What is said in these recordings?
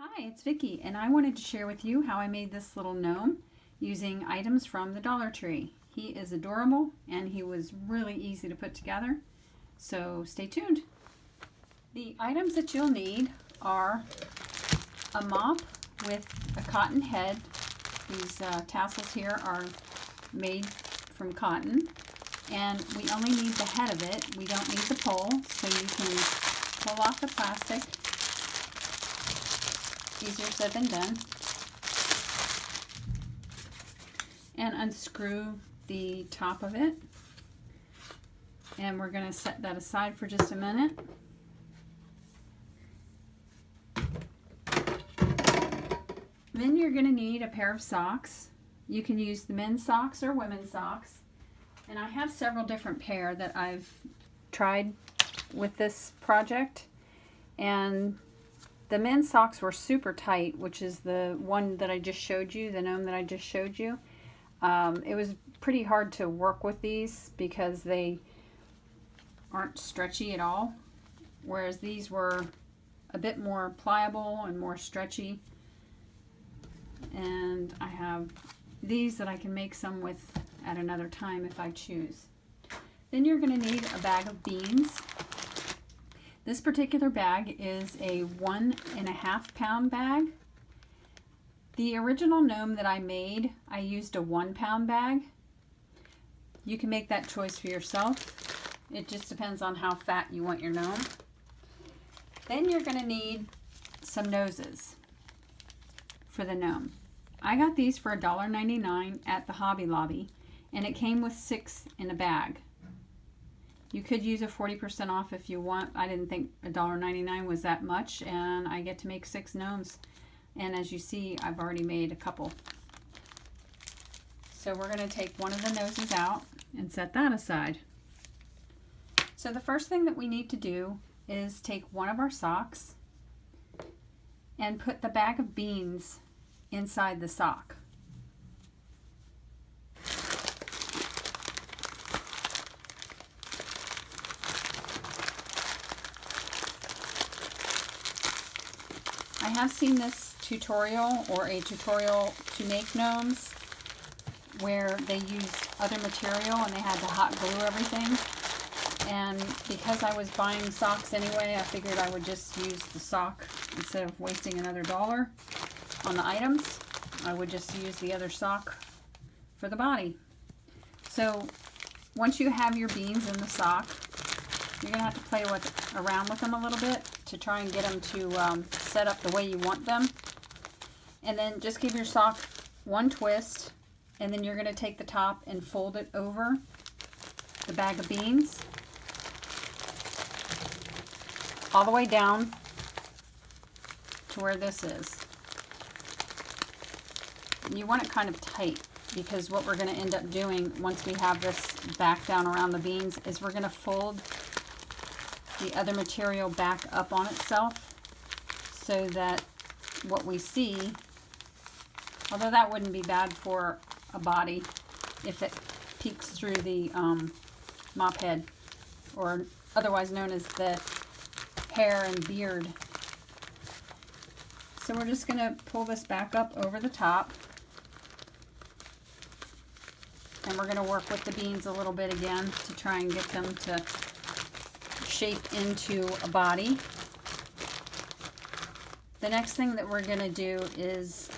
Hi, it's Vicki, and I wanted to share with you how I made this little gnome using items from the Dollar Tree. He is adorable and he was really easy to put together, so stay tuned. The items that you'll need are a mop with a cotton head. These tassels here are made from cotton, and we only need the head of it. We don't need the pole, so you can pull off the plastic. Easier said than done. And unscrew the top of it. And we're going to set that aside for just a minute. Then you're going to need a pair of socks. You can use the men's socks or women's socks. And I have several different pair that I've tried with this project. And the men's socks were super tight, which is the one that I just showed you, the gnome that I just showed you. It was pretty hard to work with these because they aren't stretchy at all, whereas these were a bit more pliable and more stretchy. And I have these that I can make some with at another time if I choose. Then you're going to need a bag of beans. This particular bag is a 1.5 pound bag. The original gnome that I made, I used a 1 pound bag. You can make that choice for yourself. It just depends on how fat you want your gnome. Then you're going to need some noses for the gnome. I got these for $1.99 at the Hobby Lobby, and it came with 6 in a bag. You could use a 40% off if you want. I didn't think $1.99 was that much, and I get to make 6 gnomes. And as you see, I've already made a couple. So we're going to take one of the noses out and set that aside. So the first thing that we need to do is take one of our socks and put the bag of beans inside the sock. I have seen this tutorial or a tutorial to make gnomes where they used other material and they had to hot glue everything. And because I was buying socks anyway, I figured I would just use the sock instead of wasting another $1 on the items. I would just use the other sock for the body. So once you have your beans in the sock, you're going to have to play around with them a little bit to try and get them to set up the way you want them. And then just give your sock one twist, and then you're going to take the top and fold it over the bag of beans all the way down to where this is. And you want it kind of tight, because what we're going to end up doing once we have this back down around the beans is we're going to fold the other material back up on itself so that what we see, although that wouldn't be bad for a body if it peeks through the mop head, or otherwise known as the hair and beard. So we're just going to pull this back up over the top, and we're going to work with the beans a little bit again to try and get them to shape into a body. The next thing that we're going to do is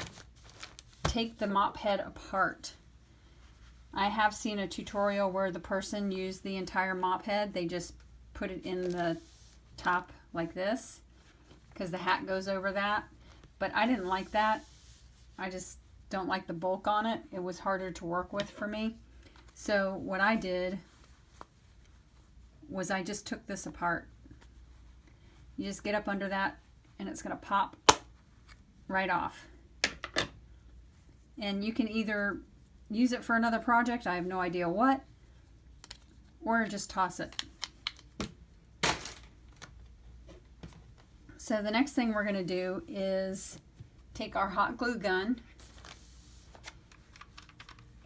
take the mop head apart. I have seen a tutorial where the person used the entire mop head. They just put it in the top like this because the hat goes over that. But I didn't like that. I just don't like the bulk on it. It was harder to work with for me. So what I did was I just took this apart. You just get up under that and it's going to pop right off. And you can either use it for another project, I have no idea what, or just toss it. So the next thing we're going to do is take our hot glue gun,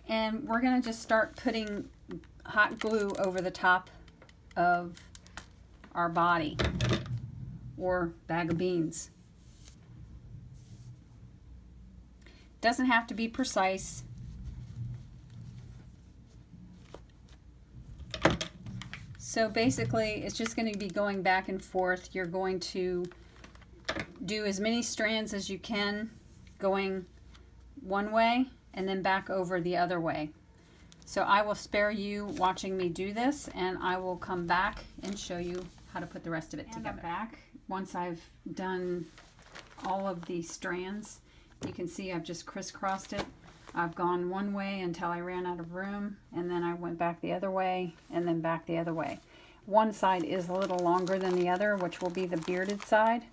and we're going to just start putting hot glue over the top of our body or bag of beans. Doesn't have to be precise. So basically, it's just going to be going back and forth. You're going to do as many strands as you can going one way and then back over the other way. So I will spare you watching me do this, and I will come back and show you how to put the rest of it together. Back once I've done all of the strands. You can see I've just crisscrossed it. I've gone one way until I ran out of room, and then I went back the other way and then back the other way. One side is a little longer than the other, which will be the bearded side.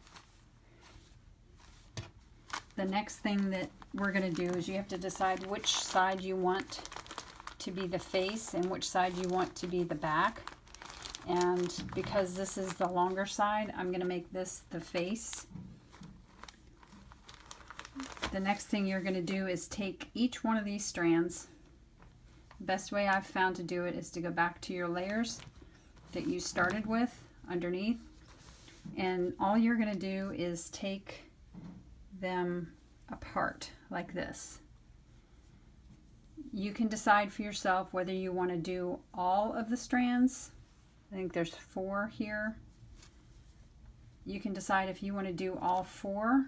The next thing that we're going to do is you have to decide which side you want to be the face and which side you want to be the back. And because this is the longer side, I'm going to make this the face. The next thing you're going to do is take each one of these strands. The best way I've found to do it is to go back to your layers that you started with underneath, and all you're going to do is take them apart like this. You can decide for yourself whether you want to do all of the strands. I think there's 4 here. You can decide if you want to do all 4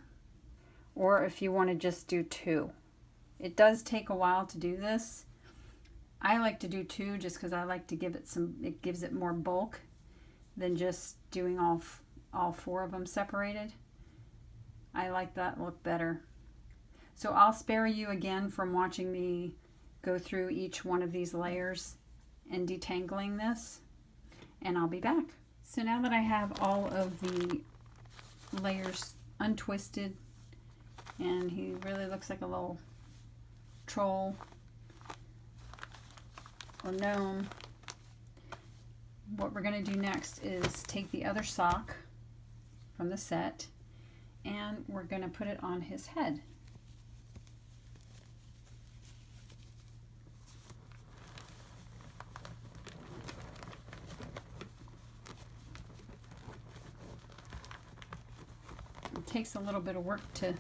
or if you want to just do 2. It does take a while to do this. I like to do 2 just because I like to give it it gives it more bulk than just doing all 4 of them separated. I like that look better. So I'll spare you again from watching me go through each one of these layers and detangling this, and I'll be back. So now that I have all of the layers untwisted, and he really looks like a little troll or gnome, what we're going to do next is take the other sock from the set and we're going to put it on his head. It takes a little bit of work to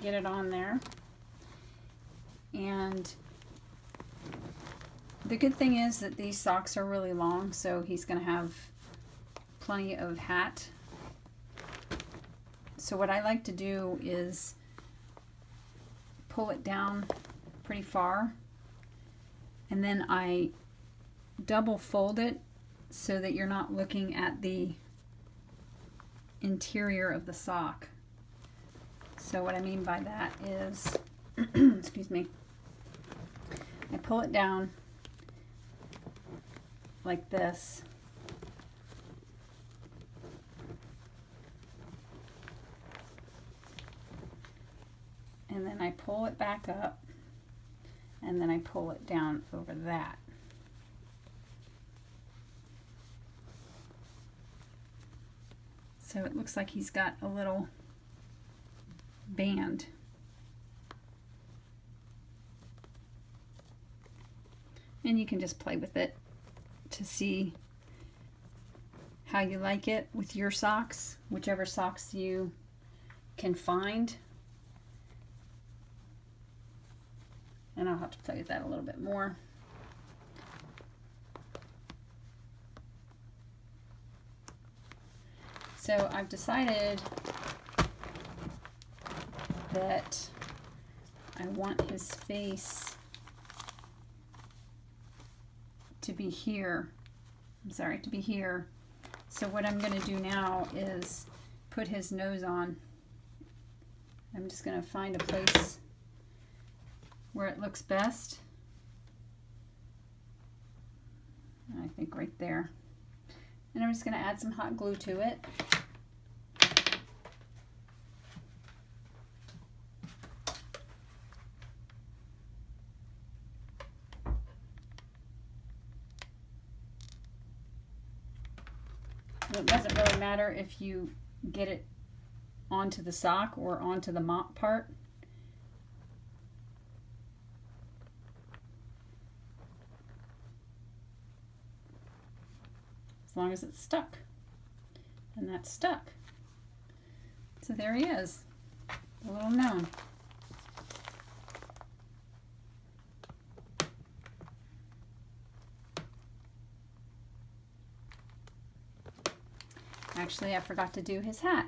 get it on there. And the good thing is that these socks are really long, so he's going to have plenty of hat. So what I like to do is pull it down pretty far, and then I double fold it so that you're not looking at the interior of the sock. So what I mean by that is, excuse me, I pull it down like this, and then I pull it back up, and then I pull it down over that. So it looks like he's got a little band. And you can just play with it to see how you like it with your socks, whichever socks you can find. And I'll have to play with that a little bit more. So I've decided that I want his face to be here. To be here. So what I'm going to do now is put his nose on. I'm just going to find a place where it looks best. I think right there. And I'm just going to add some hot glue to it. It doesn't really matter if you get it onto the sock or onto the mop part. As long as it's stuck. And that's stuck. So there he is, the little gnome. Actually, I forgot to do his hat.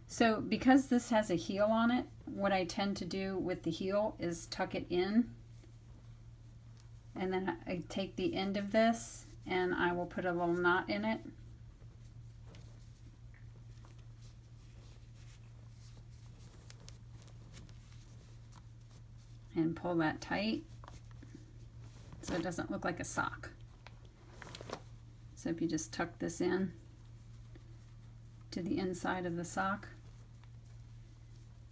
So because this has a heel on it, what I tend to do with the heel is tuck it in. And then I take the end of this and I will put a little knot in it. And pull that tight so it doesn't look like a sock. So if you just tuck this in to the inside of the sock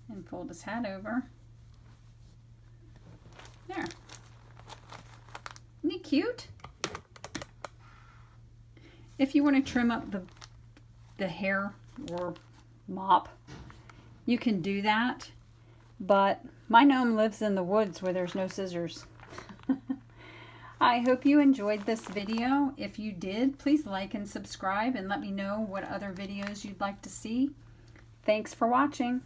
and fold his hat over. There. Isn't he cute? If you want to trim up the hair or mop, you can do that. But my gnome lives in the woods where there's no scissors. I hope you enjoyed this video. If you did, please like and subscribe and let me know what other videos you'd like to see. Thanks for watching.